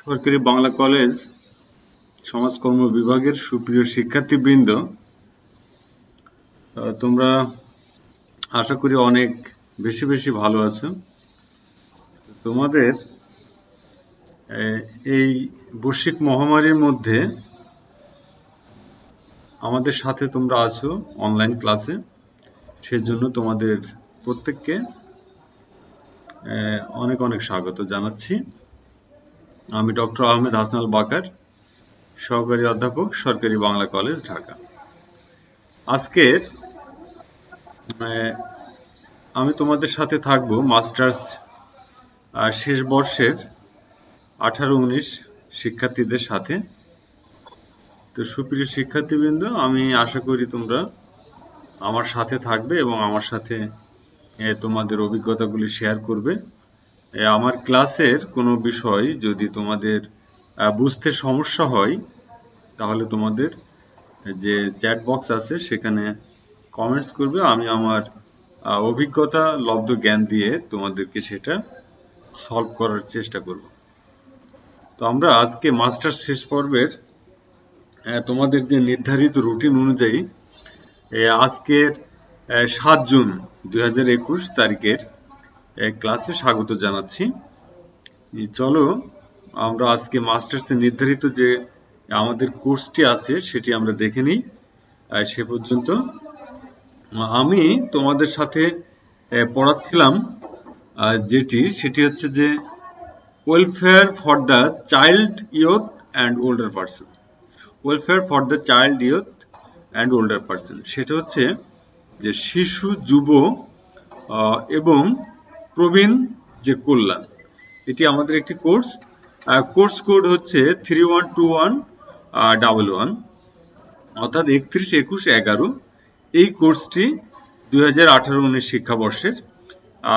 সরকারি বাংলা কলেজ সমাজকর্ম বিভাগের সুপ্রিয় শিক্ষার্থীবৃন্দ, তোমরা আশা করি অনেক বেশি বেশি ভালো আছো। তোমাদের এই বৈশ্বিক মহামারীর মধ্যে আমাদের সাথে তোমরা আছো অনলাইন ক্লাসে, সেজন্য তোমাদের প্রত্যেককে অনেক অনেক স্বাগত জানাচ্ছি। আমি ডক্টর আহমেদ হাসান বাকার, সহকারী অধ্যাপক, সরকারি বাংলা কলেজ, ঢাকা। আজকের আমি তোমাদের সাথে থাকবো মাস্টার্স শেষ বর্ষের 18-19 শিক্ষার্থীদের সাথে। তো সুপ্রিয় শিক্ষার্থীবৃন্দ, আমি আশা করি তোমরা আমার সাথে থাকবে এবং আমার সাথে তোমাদের অভিজ্ঞতাগুলি শেয়ার করবে। আমার ক্লাসের কোনো বিষয় যদি তোমাদের বুঝতে সমস্যা হয়, তাহলে তোমাদের যে চ্যাট বক্স আছে সেখানে কমেন্টস করবে। আমি আমার অভিজ্ঞতা লব্ধ জ্ঞান দিয়ে তোমাদেরকে সেটা সলভ করার চেষ্টা করব। তো আমরা আজকে মাস্টার্স শেষ পর্বের তোমাদের যে নির্ধারিত রুটিন অনুযায়ী আজকের 7 জুন 2021 তারিখের ক্লাসে স্বাগত জানাচ্ছি। চলো আমরা আজকে মাস্টার্সের নির্ধারিত যে আমাদের কোর্সটি আছে সেটি আমরা দেখে নিই। সে পর্যন্ত আমি তোমাদের সাথে পড়াচ্ছিলাম সেটি হচ্ছে যে welfare for the child, youth and older person. Welfare for the child, youth and older person, সেটা হচ্ছে যে শিশু, যুব এবং প্রবীণ যে কল্যাণ। এটি আমাদের একটি কোর্স। কোর্স কোড হচ্ছে 312111, অর্থাৎ 31-21-11। এই কোর্সটি 2018-19 শিক্ষাবর্ষের।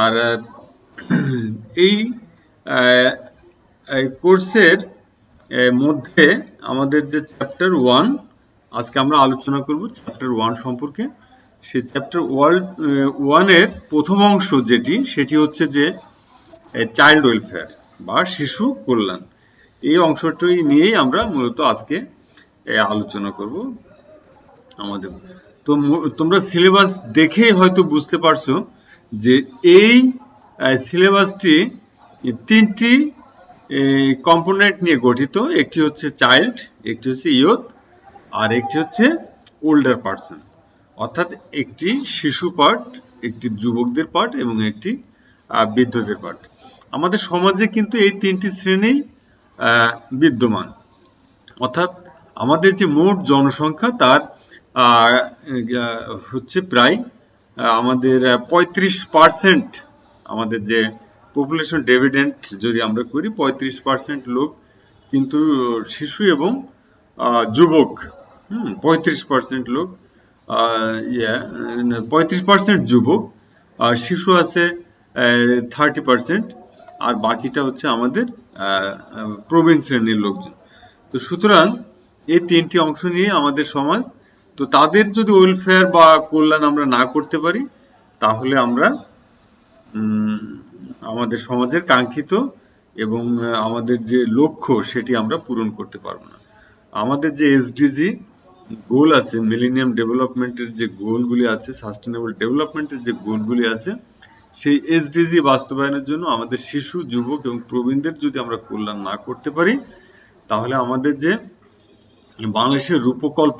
আর এই কোর্সের মধ্যে আমাদের যে চ্যাপ্টার 1, আজকে আমরা আলোচনা করব চ্যাপ্টার 1 সম্পর্কে। সেই চ্যাপ্টার 1-এর প্রথম অংশ সেটি হচ্ছে যে চাইল্ড ওয়েলফেয়ার বা শিশু কল্যাণ। এই অংশটি নিয়েই আমরা মূলত আজকে আলোচনা করব। আমাদের তো তোমরা সিলেবাস দেখেই হয়তো বুঝতে পারছো যে এই সিলেবাসটি 3টি কম্পোনেন্ট নিয়ে গঠিত। একটি হচ্ছে চাইল্ড, একটি হচ্ছে ইয়ুথ, আর একটি হচ্ছে ওল্ডার পারসন, অর্থাৎ একটি শিশু পার্ট, একটি যুবকদের পার্ট এবং একটি বৃদ্ধদের পার্ট। আমাদের সমাজে কিন্তু এই 3টি শ্রেণী বিদ্যমান, অর্থাৎ আমাদের যে মোট জনসংখ্যা তার হচ্ছে প্রায় আমাদের 35%। আমাদের যে পপুলেশন ডিভিডেন্ট যদি আমরা করি, 35% লোক কিন্তু শিশু এবং যুবক। 35% লোক 35% যুবক, আর শিশু আছে 30%, আর বাকিটা হচ্ছে আমাদের প্রবীণ শ্রেণীর লোকজন। তো সুতরাং এই 3টি অংশ নিয়ে আমাদের সমাজ। তো তাদের যদি ওয়েলফেয়ার বা কল্যাণ আমরা না করতে পারি, তাহলে আমরা আমাদের সমাজের কাঙ্ক্ষিত এবং আমাদের যে লক্ষ্য সেটি আমরা পূরণ করতে পারবো না। আমাদের যে এসডিজি গোল আছে, মিলেনিয়াম ডেভেলপমেন্টের যে গোলগুলি আছে, সাস্টেনেবল ডেভেলপমেন্টের যে গোলগুলি আছে, সেই এসডিজি বাস্তবায়নের জন্য আমাদের শিশু, যুবক এবং প্রবীণদের যদি আমরা কল্যাণ না করতে পারি, তাহলে আমাদের যে বাংলাদেশের রূপকল্প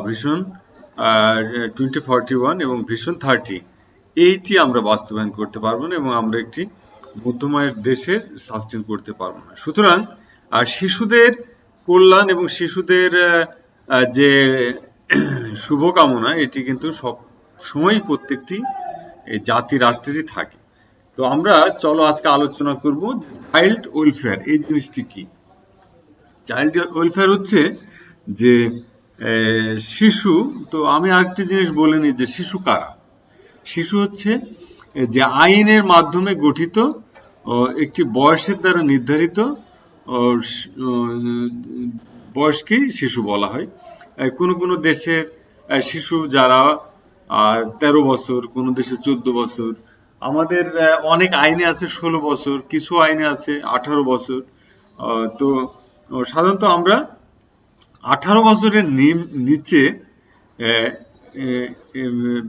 ভিশন 2041 এবং ভিশন 30, এইটি আমরা বাস্তবায়ন করতে পারবো না এবং আমরা একটি মধ্যমায়ের দেশের সাস্টেন করতে পারবো না। সুতরাং শিশুদের কল্যাণ এবং শিশুদের যে শুভকামনা, এটি কিন্তু সব সময় প্রত্যেকটি জাতি রাষ্ট্রেরই থাকে। তো আমরা চলো আজকে আলোচনা করব চাইল্ড ওয়েলফেয়ার। এই জিনিসটি কি? চাইল্ড ওয়েলফেয়ার হচ্ছে যে শিশু। তো আমি আরেকটি জিনিস বলে নিই যে শিশু কারা। শিশু হচ্ছে যে আইনের মাধ্যমে গঠিত একটি বয়সের দ্বারা নির্ধারিত বয়সকেই শিশু বলা হয়। কোনো কোনো দেশের শিশু যারা 13 বছর, কোনো দেশে 14 বছর। আমাদের অনেক আইনে আছে 16 বছর, কিছু আইনে আছে 18 বছর। তো সাধারণত আমরা 18 বছরের নিচে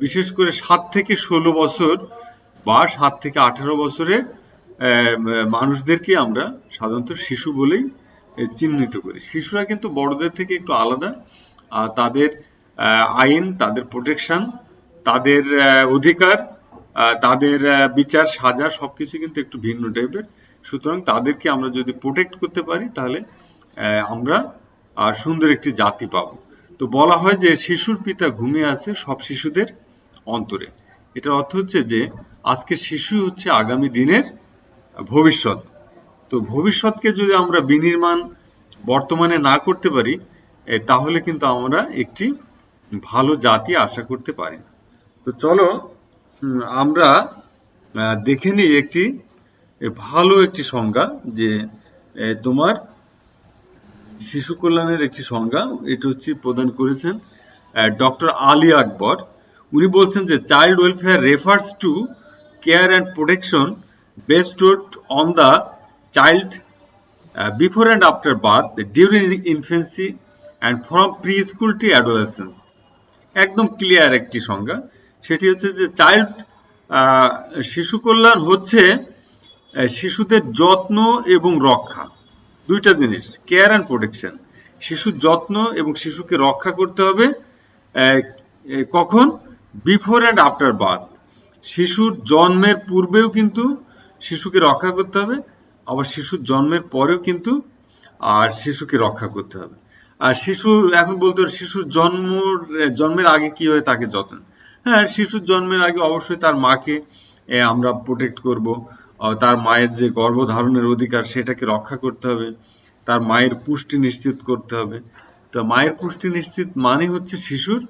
বিশেষ করে 7 থেকে 16 বছর বা 7 থেকে 18 বছরের মানুষদেরকে আমরা সাধারণত শিশু বলেই চিহ্নিত করি। শিশুরা কিন্তু বড়দের থেকে একটু আলাদা। তাদের আইন, তাদের প্রোটেকশন, তাদের অধিকার, তাদের বিচার, সাজা সবকিছু কিন্তু একটু ভিন্ন টাইপের। সুতরাং তাদেরকে আমরা যদি প্রোটেক্ট করতে পারি তাহলে আমরা সুন্দর একটি জাতি পাবো। তো বলা হয় যে শিশুর পিতা ঘুমিয়ে আছে সব শিশুদের অন্তরে। এটার অর্থ হচ্ছে যে আজকের শিশু হচ্ছে আগামী দিনের ভবিষ্যৎ। তো ভবিষ্যৎকে যদি আমরা বিনির্মাণ বর্তমানে না করতে পারি তাহলে কিন্তু আমরা একটি ভালো জাতি আশা করতে পারি না। তো চলো আমরা দেখে নিই একটি ভালো একটি সংজ্ঞা, যে তোমার শিশু কল্যাণের একটি সংজ্ঞা। এটা হচ্ছে প্রদান করেছেন ডক্টর আলী আকবর। উনি বলছেন যে child welfare refers to care and protection based on the child before and after birth, during infancy and from pre school to adolescence. একদম ক্লিয়ার একটি সংজ্ঞা। সেটি হচ্ছে যে চাইল্ড শিশু কল্যাণ হচ্ছে শিশুদের যত্ন এবং রক্ষা, দুইটা জিনিস, কেয়ার অ্যান্ড প্রোটেকশন। শিশুর যত্ন এবং শিশুকে রক্ষা করতে হবে কখন? Before and after birth. শিশুর জন্মের পূর্বেও কিন্তু শিশুকে রক্ষা করতে হবে, আবার শিশুর জন্মের পরেও কিন্তু শিশুকে রক্ষা করতে হবে। আর শিশুর এখন বলতে হবে শিশুর জন্মের আগে কি হয় তাকে যত্ন। হ্যাঁ, শিশুর জন্মের আগে অবশ্যই তার মাকে আমরা প্রোটেক্ট করব, তার মায়ের যে গর্ভধারণের অধিকার সেটাকে রক্ষা করতে হবে, তার মায়ের পুষ্টি নিশ্চিত করতে হবে। তো মায়ের পুষ্টি নিশ্চিত মানে হচ্ছে শিশুর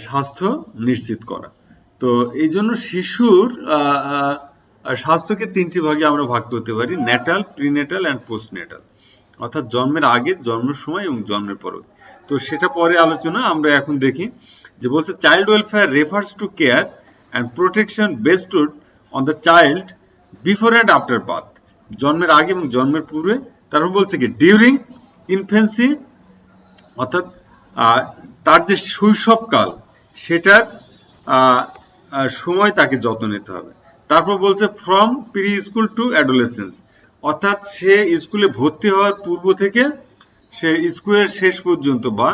স্বাস্থ্য নিশ্চিত করা। তো এই জন্য শিশুর স্বাস্থ্যকে তিনটি ভাগে আমরা ভাগ করতে পারি: ন্যাটাল, প্রিনেটাল অ্যান্ড পোস্টনেটাল, অর্থাৎ জন্মের আগে, জন্মের সময় এবং জন্মের পরে। তো সেটা পরে আলোচনা। আমরা এখন দেখি যে বলছে child welfare refers to care and protection based on the child before and after birth, জন্মের আগে এবং জন্মের পূর্বে। তারপর বলছে কি ডিউরিং ইনফেন্সি, অর্থাৎ তার যে শৈশবকাল সেটার সময় তাকে যত্ন নিতে হবে। তারপর বলছে from pre school to adolescence, অর্থাৎ সে স্কুলে ভর্তি হওয়ার পূর্ব থেকে সে স্কুলের শেষ পর্যন্ত বা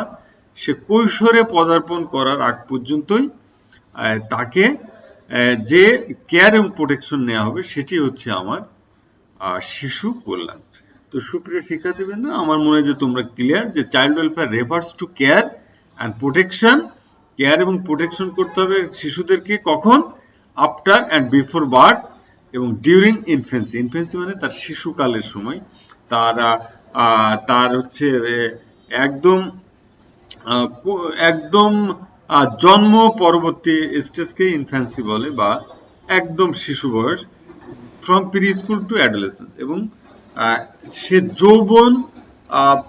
সে কৈশোরে পদার্পণ করার আগ পর্যন্তই তাকে যে কেয়ার এবং প্রোটেকশন নেওয়া হবে সেটি হচ্ছে আমার শিশু কল্যাণ। তো সুপ্রিয় শিক্ষার্থীবৃন্দ, আমার মনে হয় যে তোমরা ক্লিয়ার যে child welfare refers to care and protection. Care এবং প্রোটেকশন করতে হবে শিশুদেরকে কখন? আফটার অ্যান্ড বিফোর বার্থ এবং ডিউরিং ইনফেন্সি। ইনফেন্সি মানে তার শিশুকালের সময়, তার হচ্ছে একদম একদম জন্ম পরবর্তী স্টেজকে ইনফ্যান্সি বলে, বা একদম শিশু বয়স, from pre school to adolescence, এবং সে যৌবন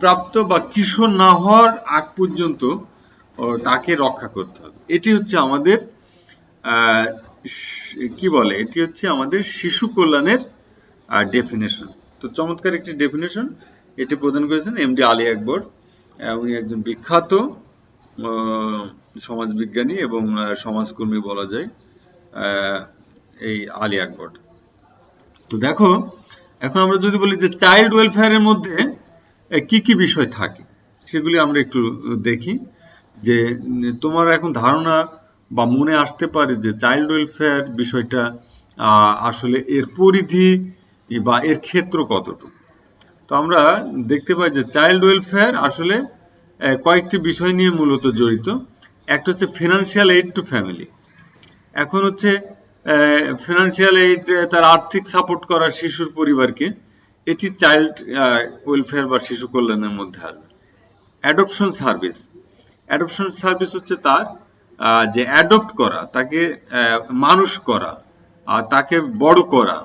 প্রাপ্ত বা কিশোর না হওয়ার আগ পর্যন্ত তাকে রক্ষা করতে হবে। এটি হচ্ছে আমাদের কি বলে, এটি হচ্ছে আমাদের শিশু কল্যাণের ডেফিনেশন। তো চমৎকার একটি ডেফিনেশন এটি প্রদান করেছেন এমডি আলী আকবর। উনি একজন বিখ্যাত সমাজবিজ্ঞানী এবং সমাজকর্মী বলা যায় এই আলী আকবর। তো দেখো, এখন আমরা যদি বলি যে চাইল্ড ওয়েলফেয়ারের মধ্যে কি কি বিষয় থাকে সেগুলি আমরা একটু দেখি। যে তোমার এখন ধারণা বা মনে আসতে পারে যে চাইল্ড ওয়েলফেয়ার বিষয়টা আসলে এর পরিধি বা এর ক্ষেত্র কতটুকু। তো আমরা দেখতে পাই যে চাইল্ড ওয়েলফেয়ার আসলে কয়েকটি বিষয় নিয়ে মূলত জড়িত। একটা হচ্ছে ফিনান্সিয়াল এইড টু ফ্যামিলি। এখন হচ্ছে ফিনান্সিয়াল এইড, তার আর্থিক সাপোর্ট করা শিশুর পরিবারকে, এটি চাইল্ড ওয়েলফেয়ার বা শিশু কল্যাণের মধ্যে আসবে। অ্যাডপশন সার্ভিস, অ্যাডপশন সার্ভিস হচ্ছে তার যে অ্যাডপ্ট করা, তাকে মানুষ করা, তাকে বড় করা,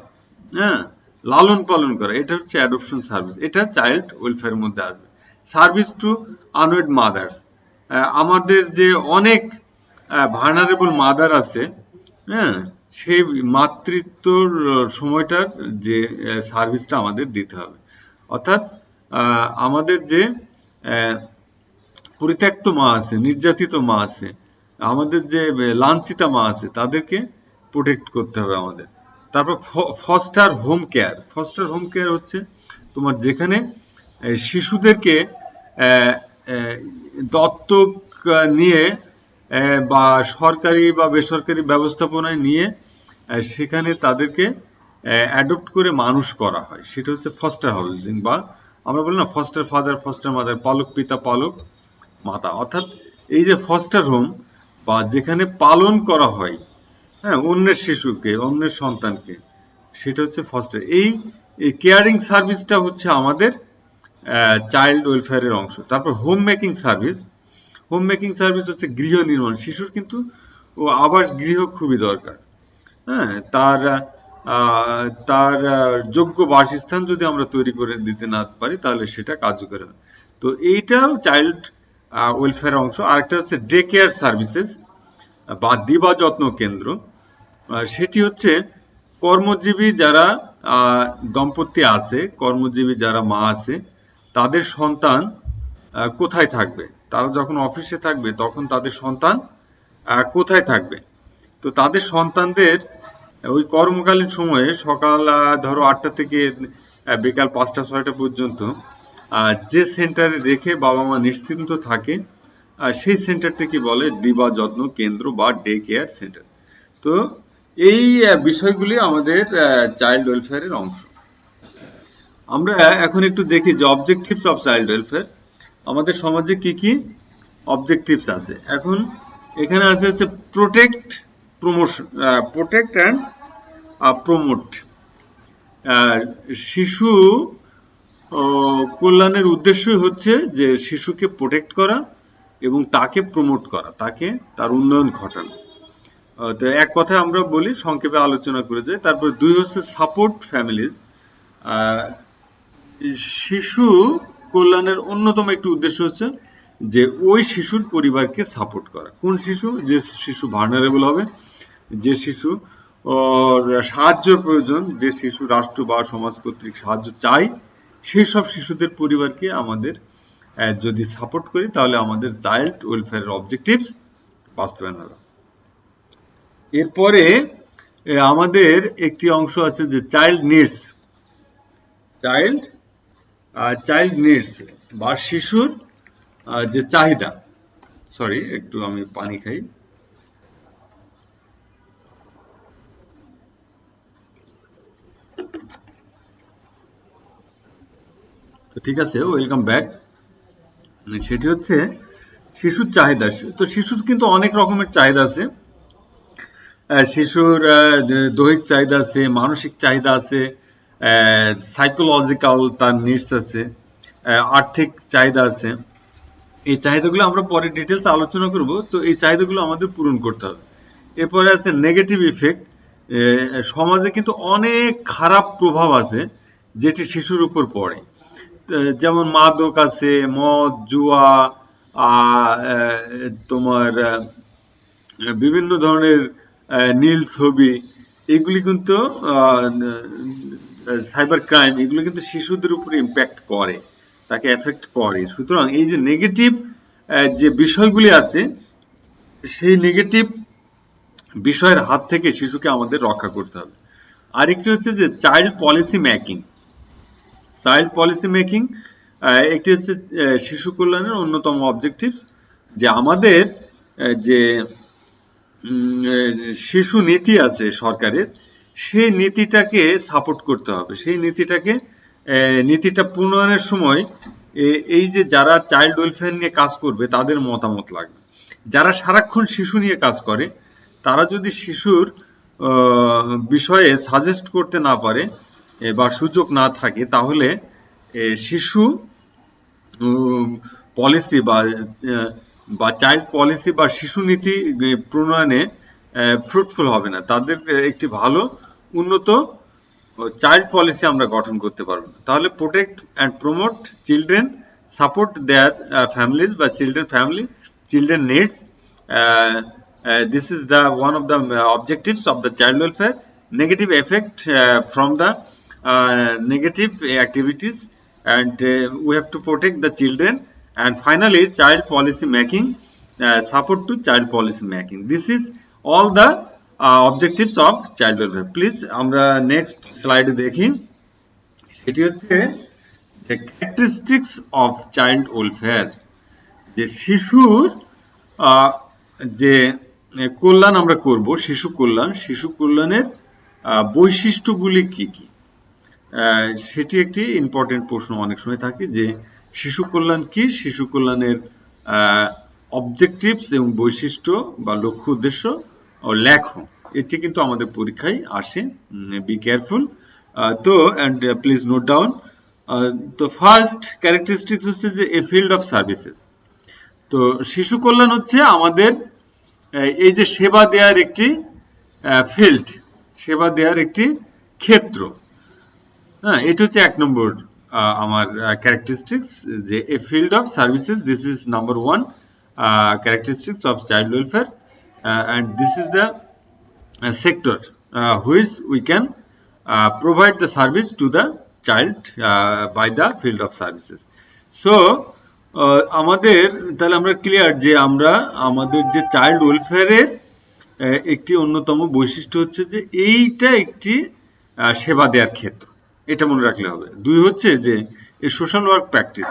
হ্যাঁ, লালন পালন করা, এটা হচ্ছে অ্যাডপশন সার্ভিস, এটা চাইল্ড ওয়েলফেয়ারের মধ্যে আসবে। সার্ভিস টু আনওয়েড মাদার্স, আমাদের যে অনেক ভার্নারেবল মাদার আছে, হ্যাঁ, সেই মাতৃত্বর সময়টার যে সার্ভিসটা আমাদের দিতে হবে। অর্থাৎ আমাদের যে পরিত্যক্ত মা আছে, নির্যাতিত মা আছে, আমাদের যে লাঞ্ছিতা মা আছে, তাদেরকে প্রোটেক্ট করতে হবে আমাদের। তারপর foster home care. Foster home care হচ্ছে তোমার যেখানে শিশুদেরকে দত্তক নিয়ে বা সরকারি বা বেসরকারি ব্যবস্থাপনায় নিয়ে সেখানে তাদেরকে অ্যাডপ্ট করে মানুষ করা হয়, সেটা হচ্ছে ফস্টার হাউজিং, বা আমরা বলি না ফস্টার ফাদার, ফস্টার মাদার, পালক পিতা পালক মাতা। অর্থাৎ এই যে ফস্টার হোম বা যেখানে পালন করা হয়, হ্যাঁ, অন্যের শিশুকে, অন্যের সন্তানকে, সেটা হচ্ছে ফস্টার। এই কেয়ারিং সার্ভিসটা হচ্ছে আমাদের চাইল্ড ওয়েলফেয়ারের অংশ। তারপর home making service. Home making service হচ্ছে গৃহ নির্মাণ। শিশুর কিন্তু আবাস গৃহ খুবই দরকার। হ্যাঁ, তার যোগ্য বাসস্থান যদি আমরা তৈরি করে দিতে না পারি তাহলে সেটা কার্যকর হবে। তো এইটাও চাইল্ড ওয়েলফেয়ার অংশ। আরেকটা হচ্ছে ডে কেয়ার সার্ভিসেস বা দিবা যত্ন কেন্দ্র। সেটি হচ্ছে কর্মজীবী যারা দম্পতি আছে, কর্মজীবী যারা মা আছে, তাদের সন্তান কোথায় থাকবে, তারা যখন অফিসে থাকবে তখন তাদের সন্তান কোথায় থাকবে। তো তাদের সন্তানদের ওই কর্মকালীন সময়ে সকাল ধরো 8টা থেকে বিকাল 5টা 6টা পর্যন্ত যে সেন্টারে রেখে বাবা মা নিশ্চিন্ত থাকে, সেই সেন্টারটাকে বলে দিবা যত্ন কেন্দ্র বা ডে কেয়ার সেন্টার। তো এই বিষয়গুলি আমাদের চাইল্ড ওয়েলফেয়ারের অংশ। আমরা এখন একটু দেখি যে অবজেক্টিভস অফ চাইল্ড ওয়েলফেয়ার। আমাদের সমাজে কি কি অবজেক্টিভস আছে। এখন এখানে আছে হচ্ছে protect, promotion, protect and promote. শিশু কল্যাণের উদ্দেশ্যই হচ্ছে যে শিশুকে প্রোটেক্ট করা এবং তাকে প্রমোট করা, তাকে তার উন্নয়ন ঘটানো। তো এক কথায় আমরা বলি, সংক্ষেপে আলোচনা করে যাই। তারপর 2 হচ্ছে সাপোর্ট ফ্যামিলিজ। শিশু কল্যাণের অন্যতম একটি উদ্দেশ্য হচ্ছে যে ওই শিশুর পরিবারকে সাপোর্ট করা। কোন শিশু? যে শিশু ভার্নারেবল হবে, যে শিশু সাহায্যের প্রয়োজন, যে শিশু রাষ্ট্র বা সমাজ কর্তৃক সাহায্য চাই, সেই সব শিশুদের পরিবারকে আমাদের যদি সাপোর্ট করি তাহলে আমাদের চাইল্ড ওয়েলফেয়ারের অবজেক্টিভস বাস্তবায়ন হবে। এরপরে আমাদের একটি অংশ আছে যে চাইল্ড নিডস। চাইল্ড নিডস বা শিশুর যে চাহিদা। সরি, একটু আমি পানি খাই। তো ঠিক আছে, ওয়েলকাম ব্যাক। সেটি হচ্ছে শিশুর চাহিদা। তো শিশুর কিন্তু অনেক রকমের চাহিদা আছে। শিশুর দৈহিক চাহিদা আছে, মানসিক চাহিদা আছে, সাইকোলজিক্যাল তার নিডস আছে, আর্থিক চাহিদা আছে। এই চাহিদাগুলো আমরা পরে ডিটেলস আলোচনা করব। তো এই চাহিদাগুলো আমাদের পূরণ করতে হবে। এরপরে আছে নেগেটিভ ইফেক্ট। সমাজে কিন্তু অনেক খারাপ প্রভাব আছে যেটি শিশুর উপর পড়ে। যেমন মাদক আছে, মদ, জুয়া, তোমার বিভিন্ন ধরনের নীল ছবি, এগুলি কিন্তু সাইবার ক্রাইম, এগুলো কিন্তু শিশুদের উপরে ইম্প্যাক্ট করে, তাকে এফেক্ট করে। সুতরাং এই যে নেগেটিভ যে বিষয়গুলি আছে, সেই নেগেটিভ বিষয়ের হাত থেকে শিশুকে আমাদের রক্ষা করতে হবে। আরেকটি হচ্ছে যে child policy making. Child policy making একটি হচ্ছে শিশু কল্যাণের অন্যতম অবজেক্টিভ, যে আমাদের যে শিশু নীতি আছে সরকারের, সেই নীতিটাকে সাপোর্ট করতে হবে। সেই নীতিটা প্রণয়নের সময় এই যে যারা চাইল্ড ওয়েলফেয়ার নিয়ে কাজ করবে তাদের মতামত লাগবে। যারা সারাক্ষণ শিশু নিয়ে কাজ করে তারা যদি শিশুর বিষয়ে সাজেস্ট করতে না পারে বা সুযোগ না থাকে, তাহলে শিশু পলিসি বা চাইল্ড পলিসি বা শিশু নীতি প্রণয়নে ফ্রুটফুল হবে না। তাদের একটি ভালো উন্নত চাইল্ড পলিসি আমরা গঠন করতে পারবো না। তাহলে protect and promote children, support their families বা children needs, This is the one of the objectives of the child welfare. Negative effect from the negative activities, and we have to protect the children. And finally, child policy making, support to child policy making. This is all the objectives of child welfare. Please আমরা next slide দেখি। সেটি হচ্ছে the characteristics of child welfare, যে শিশুর যে কল্যাণ আমরা করব, শিশু কল্যাণের বৈশিষ্ট্যগুলি কি কি, সেটি একটি ইম্পর্টেন্ট প্রশ্ন অনেক সময় থাকে, যে শিশু কল্যাণ কি, শিশু কল্যাণের অবজেক্টিভস এবং বৈশিষ্ট্য বা লক্ষ্য উদ্দেশ্য লেখো। এটি কিন্তু আমাদের পরীক্ষায় আসে, বি কেয়ারফুল। তো অ্যান্ড প্লিজ নোট ডাউন। তো ফার্স্ট ক্যারেক্টারিস্টিক্স হচ্ছে যে এ ফিল্ড অফ সার্ভিসেস। তো শিশু কল্যাণ হচ্ছে আমাদের এই যে সেবা দেওয়ার একটি ফিল্ড, সেবা দেওয়ার একটি ক্ষেত্র। হ্যাঁ, এটা হচ্ছে এক নম্বর আমার ক্যারেক্টারিস্টিক্স, যে a field of services. This is number one characteristics of child welfare, and this is the sector which we can provide the service to the child by the field of services. So আমাদের তাহলে আমরা clear যে আমরা আমাদের যে child ওয়েলফেয়ারের একটি অন্যতম বৈশিষ্ট্য হচ্ছে যে এইটা একটি সেবা দেওয়ার ক্ষেত্র, এটা মনে রাখলে হবে। দুই হচ্ছে যে এই সোশ্যাল ওয়ার্ক প্র্যাকটিস।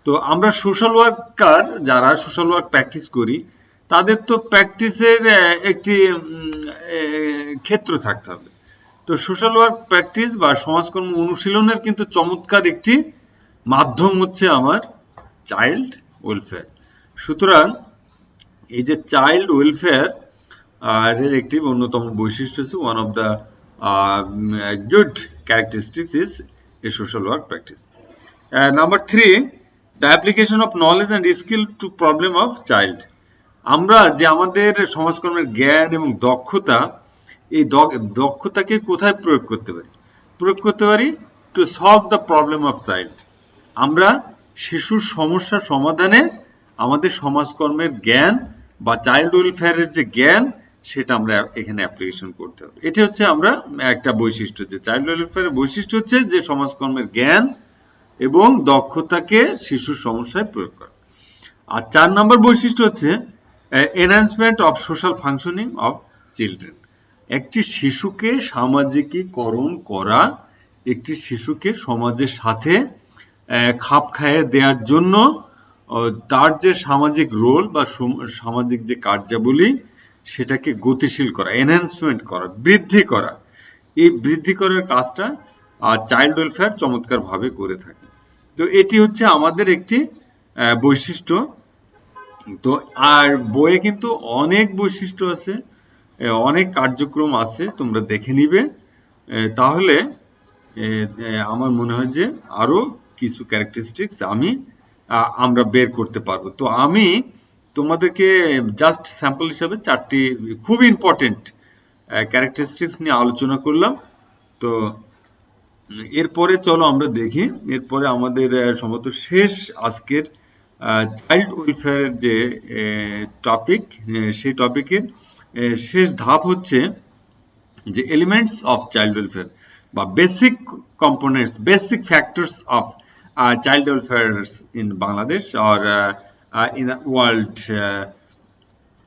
তো আমরা সোশ্যাল ওয়ার্কার যারা সোশ্যাল ওয়ার্ক প্র্যাকটিস করি, তাদের তো প্র্যাকটিসের একটি ক্ষেত্র থাকতে হবে। তো সোশ্যাল ওয়ার্ক প্র্যাকটিস বা সমাজকর্ম অনুশীলনের কিন্তু চমৎকার একটি মাধ্যম হচ্ছে আমার চাইল্ড ওয়েলফেয়ার। সুতরাং এই যে চাইল্ড ওয়েলফেয়ার এর একটি অন্যতম বৈশিষ্ট্য হচ্ছে, one of the good characteristics is a social work practice. Number three, the application of knowledge and skill to problem of child. আমরা যে আমাদের সমাজকর্মের জ্ঞান এবং দক্ষতা, এই দক্ষতাকে কোথায় প্রয়োগ করতে পারি? To solve the problem of child. আমরা শিশুর সমস্যা সমাধানে আমাদের সমাজকর্মের জ্ঞান বা চাইল্ড ওয়েলফেয়ারের যে জ্ঞান, সেটা আমরা এখানে অ্যাপ্লিকেশন করতে হবে। এটা হচ্ছে আমরা একটা বৈশিষ্ট্য, যে চাইল্ড ওয়েলফেয়ারের বৈশিষ্ট্য হচ্ছে যে সমাজকর্মের জ্ঞান এবং দক্ষতাকে শিশুর সমস্যায় প্রয়োগ করা। আর 4 নম্বর বৈশিষ্ট্য হচ্ছে enhancement of social functioning of children. একটি শিশুকে সামাজিকীকরণ করা, একটি শিশুকে সমাজের সাথে খাপ খাইয়ে দেওয়ার জন্য তার যে সামাজিক রোল বা সামাজিক যে কার্যাবলী, সেটাকে গতিশীল করা, এনহ্যান্সমেন্ট করা, বৃদ্ধি করা। এই বৃদ্ধি করার কাজটা চাইল্ড ওয়েলফেয়ার চমৎকার ভাবে করে থাকে। তো এটি হচ্ছে আমাদের একটি বৈশিষ্ট্য। তো আর বইয়ে কিন্তু অনেক বৈশিষ্ট্য আছে, অনেক কার্যক্রম আছে, তোমরা দেখে নিবে। তাহলে আমার মনে হয় যে আরো কিছু ক্যারেক্টারিস্টিক্স আমরা বের করতে পারবো। তো আমি তোমাদেরকে জাস্ট স্যাম্পল হিসাবে 4টি খুব ইম্পর্টেন্ট ক্যারেক্টারিস্টিক্স নিয়ে আলোচনা করলাম। তো এরপরে চলো আমরা দেখি, এরপরে আমাদের সম্ভবত শেষ আজকের চাইল্ড ওয়েলফেয়ারের যে টপিক, সেই টপিকের শেষ ধাপ হচ্ছে যে এলিমেন্টস অফ চাইল্ড ওয়েলফেয়ার বা basic components, basic factors of child welfare in Bangladesh or in the world.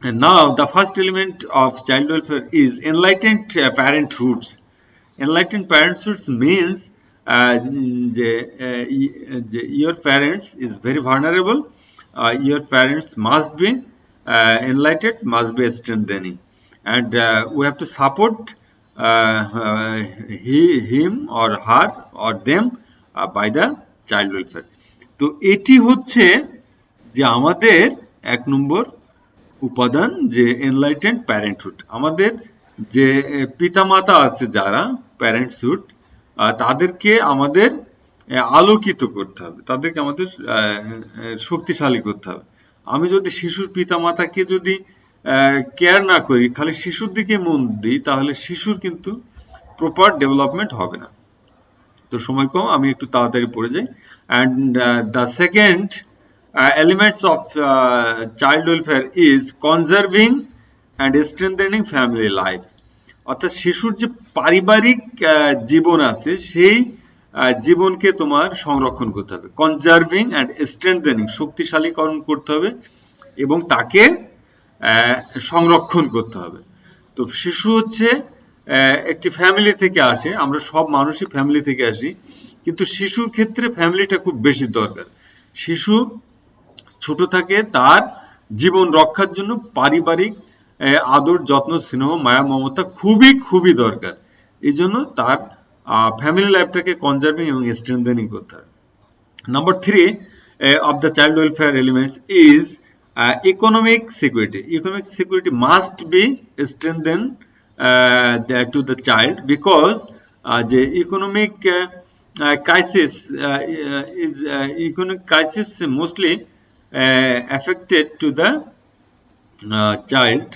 And now the first element of child welfare is enlightened parenthood. Enlightened parenthood means your parents is very vulnerable. Your parents must be enlightened, must be strengthening, and we have to support him or her or them by the child welfare. তো এটি হচ্ছে যে আমাদের 1 নম্বর উপাদান, যে enlightened parenthood. আমাদের যে পিতামাতা আছে যারা, প্যারেন্টসহুড, তাদেরকে আমাদের আলোকিত করতে হবে, তাদেরকে আমাদের শক্তিশালী করতে হবে। আমি যদি শিশুর পিতামাতাকে যদি কেয়ার না করি, খালি শিশুর দিকে মন দিই, তাহলে শিশুর কিন্তু প্রপার ডেভেলপমেন্ট হবে না। তো সময় কম, আমি একটু তাড়াতাড়ি পড়ে যাই। And the second elements of child welfare is conserving and strengthening family life. অর্থাৎ শিশুর যে পারিবারিক জীবন আছে সেই জীবনকে তোমার সংরক্ষণ করতে হবে, কনজার্ভিং অ্যান্ড স্ট্রেংথেনিং শক্তিশালীকরণ করতে হবে এবং তাকে সংরক্ষণ করতে হবে। তো শিশু হচ্ছে একটি ফ্যামিলি থেকে আসে, আমরা সব মানুষই ফ্যামিলি থেকে আসি, কিন্তু শিশুর ক্ষেত্রে ফ্যামিলিটা খুব বেশি দরকার। শিশু ছোট থাকে, তার জীবন রক্ষার জন্য পারিবারিক আদর, যত্ন, স্নেহ, মায়া, মমতা খুবই খুবই দরকার। এই জন্য তার ফ্যামিলি লাইফটাকে কনজার্ভিং এবং স্ট্রেংথেনিং করতে হবে। Number 3 of the child welfare elements is economic security. Economic security must be strengthened to the child, because the economic crisis is economic crisis mostly affected to the child.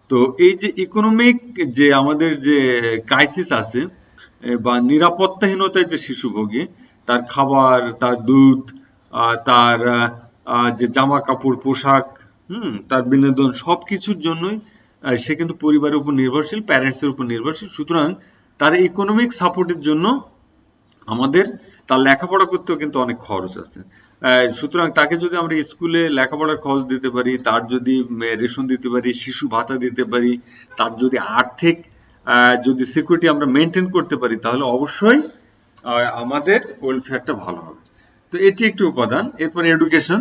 তো এই যে economic যে আমাদের যে crisis আছে বা নিরাপত্তাহীনতায় যে শিশু ভোগে, তার খাবার, তার দুধ, তার যে জামা কাপড়, পোশাক, তার বিনোদন, সবকিছুর জন্যই সে কিন্তু পরিবারের উপর নির্ভরশীল, প্যারেন্টসের উপর নির্ভরশীল। সুতরাং তার ইকোনমিক সাপোর্টের জন্য আমাদের তার লেখাপড়া করতেও কিন্তু অনেক খরচ আছে। সুতরাং তাকে যদি আমরা স্কুলে লেখাপড়ার খরচ দিতে পারি, তার যদি রেশন দিতে পারি, শিশু ভাতা দিতে পারি, তার যদি আর্থিক যদি সিকিউরিটি আমরা মেনটেন করতে পারি, তাহলে অবশ্যই আমাদের ওয়েলফেয়ারটা ভালো হবে। তো এটি একটি উপাদান। এরপর এডুকেশন।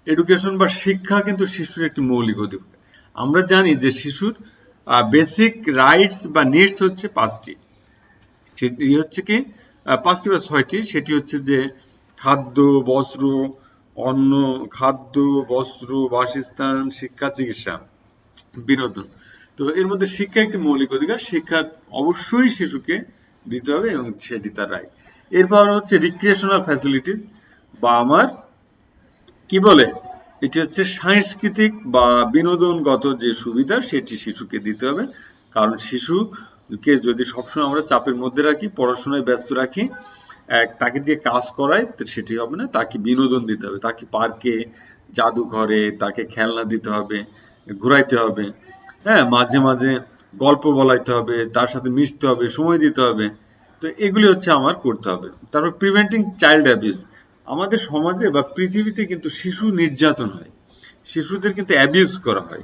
এডুকেশন বা শিক্ষা কিন্তু শিশুর একটি মৌলিক অধিকার। আমরা জানি যে শিশুর বেসিক রাইটস বা নিডস হচ্ছে 5টি। সেটি হচ্ছে কি 5টি বা 6টি। সেটি হচ্ছে যে খাদ্য, বস্ত্র, অন্ন, খাদ্য, বস্ত্র, বাসস্থান, শিক্ষা, চিকিৎসা, বিনোদন। তো এর মধ্যে শিক্ষা একটি মৌলিক অধিকার। শিক্ষা অবশ্যই শিশুকে দিতে হবে এবং সেটি তার রাইট। এরপর হচ্ছে রিক্রিয়েশনাল ফ্যাসিলিটিস বা আমার কি বলে, এটি হচ্ছে সাংস্কৃতিক বা বিনোদনগত যে সুবিধা, সেটি শিশুকে দিতে হবে। কারণ শিশুকে যদি সবসময় আমরা চাপের মধ্যে রাখি, পড়াশোনায় ব্যস্ত রাখি, তাকে দিয়ে কাজ করাই, সেটি হবে না। তাকে বিনোদন দিতে হবে, তাকে পার্কে, জাদুঘরে তাকে খেলনা দিতে হবে, ঘুরাইতে হবে, হ্যাঁ, মাঝে মাঝে গল্প বলাইতে হবে, তার সাথে মিশতে হবে, সময় দিতে হবে। তো এগুলি হচ্ছে আমার করতে হবে। তারপর প্রিভেন্টিং চাইল্ড অ্যাবিউজ। আমাদের সমাজে বা পৃথিবীতে কিন্তু শিশু নির্যাতন হয়, শিশুদের কিন্তু অ্যাবিউজ করা হয়,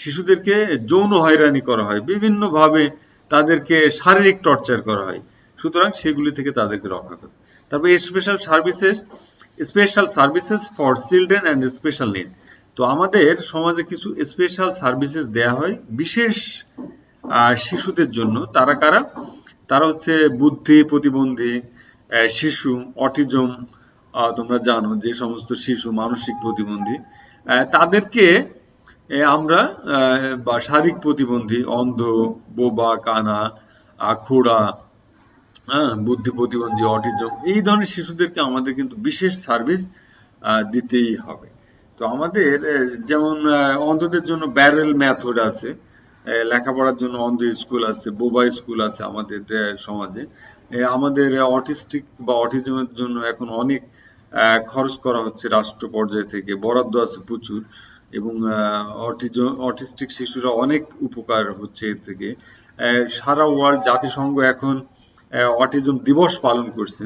শিশুদেরকে যৌন হয়রানি করা হয়, বিভিন্নভাবে তাদেরকে শারীরিক টর্চার করা হয়। সুতরাং সেগুলি থেকে তাদেরকে রক্ষা করে। তারপর special services for children and special need. তো আমাদের সমাজে কিছু স্পেশাল সার্ভিসেস দেয়া হয় বিশেষ শিশুদের জন্য। তারা কারা? তারা হচ্ছে বুদ্ধি প্রতিবন্ধী শিশু, অটিজম, তোমরা জানো যে সমস্ত শিশু মানসিক প্রতিবন্ধী, তাদেরকে আমরা বা শারীরিক প্রতিবন্ধী, অন্ধ, বোবা, কানা, খোড়া, বুদ্ধি প্রতিবন্ধী, অটিজম, এই ধরনের শিশুদেরকে আমাদের কিন্তু বিশেষ সার্ভিস দিতেই হবে। তো আমাদের যেমন অন্ধদের জন্য ব্যারেল মেথড আছে, লেখাপড়ার জন্য অন্ধ স্কুল আছে, বোবা স্কুল আছে আমাদের সমাজে। আমাদের অটিস্টিক বা অটিজমের জন্য এখন অনেক খরচ করা হচ্ছে রাষ্ট্র পর্যায় থেকে, বরাদ্দ আছে প্রচুর, এবং অটিস্টিক শিশুরা অনেক উপকার হচ্ছে এর থেকে। সারা ওয়ার্ল্ড জাতিসংঘ এখন অটিজম দিবস পালন করছে।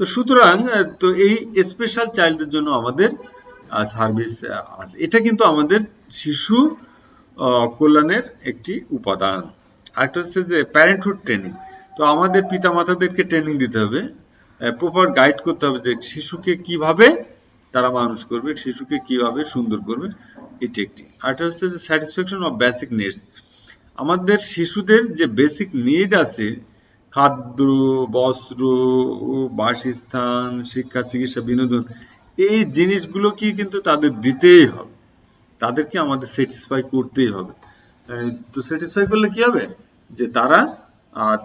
তো সুতরাং তো এই স্পেশাল চাইল্ডদের জন্য আমাদের সার্ভিস আছে। এটা কিন্তু আমাদের শিশু কল্যাণের একটি উপাদান। আরেকটা হচ্ছে যে প্যারেন্টহুড ট্রেনিং। তো আমাদের পিতামাতাদেরকে ট্রেনিং দিতে হবে, প্রপার গাইড করতে হবে যে শিশুকে কিভাবে তারা মানুষ করবে, শিশুকে কিভাবে সুন্দর করবে, এটি একটি। আরেকটা হচ্ছে যে স্যাটিসফ্যাকশন অফ বেসিক নিডস। আমাদের শিশুদের যে বেসিক নিড আছে, খাদ্য, বস্ত্র, বাসস্থান, শিক্ষা, চিকিৎসা, বিনোদন, এই জিনিসগুলোকে কিন্তু তাদের দিতেই হবে, তাদেরকে আমাদের স্যাটিসফাই করতেই হবে। তো স্যাটিসফাই করলে কি হবে, যে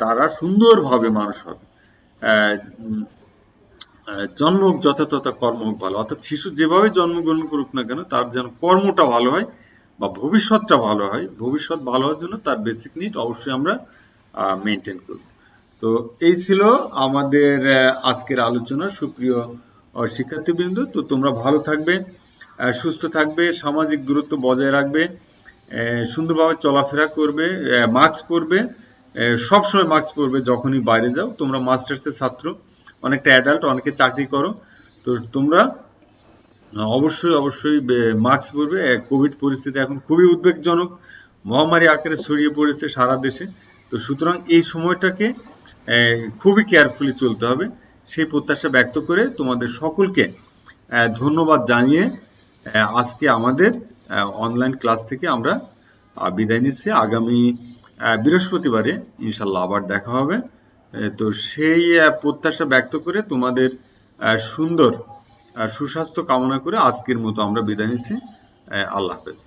তারা সুন্দরভাবে মানুষ হবে। জন্ম হোক যথাযথ, কর্ম হোক ভালো। অর্থাৎ শিশু যেভাবে জন্মগ্রহণ করুক না কেন, তার যেন কর্মটা ভালো হয় বা ভবিষ্যৎটা ভালো হয়। ভবিষ্যৎ ভালো হওয়ার জন্য তার বেসিক নিড অবশ্যই আমরা মেনটেন করব। তো এই ছিল আমাদের আজকের আলোচনা। সুপ্রিয় শিক্ষার্থীবৃন্দ, তো তোমরা ভালো থাকবে, সুস্থ থাকবে, সামাজিক দূরত্ব বজায় রাখবে সুন্দরভাবে চলাফেরা করবে, মাস্ক পরবে, সবসময় মাস্ক পরবে যখনই বাইরে যাও। তোমরা মাস্টার্সের ছাত্র, অনেকটা অ্যাডাল্ট, অনেকে চাকরি করো, তো তোমরা অবশ্যই অবশ্যই মাস্ক পরবে। কোভিড পরিস্থিতি এখন খুবই উদ্বেগজনক, মহামারী আকারে ছড়িয়ে পড়েছে সারা দেশে। তো সুতরাং এই সময়টাকে খুবই কেয়ারফুলি চলতে হবে, সেই প্রত্যাশা ব্যক্ত করে তোমাদের সকলকে ধন্যবাদ জানিয়ে আজকে আমাদের অনলাইন ক্লাস থেকে আমরা বিদায় নিচ্ছি। আগামী বৃহস্পতিবারে ইনশাল্লাহ আবার দেখা হবে। তো সেই প্রত্যাশা ব্যক্ত করে তোমাদের সুন্দর সুস্বাস্থ্য কামনা করে আজকের মতো আমরা বিদায় নিচ্ছি। আল্লাহ হাফেজ।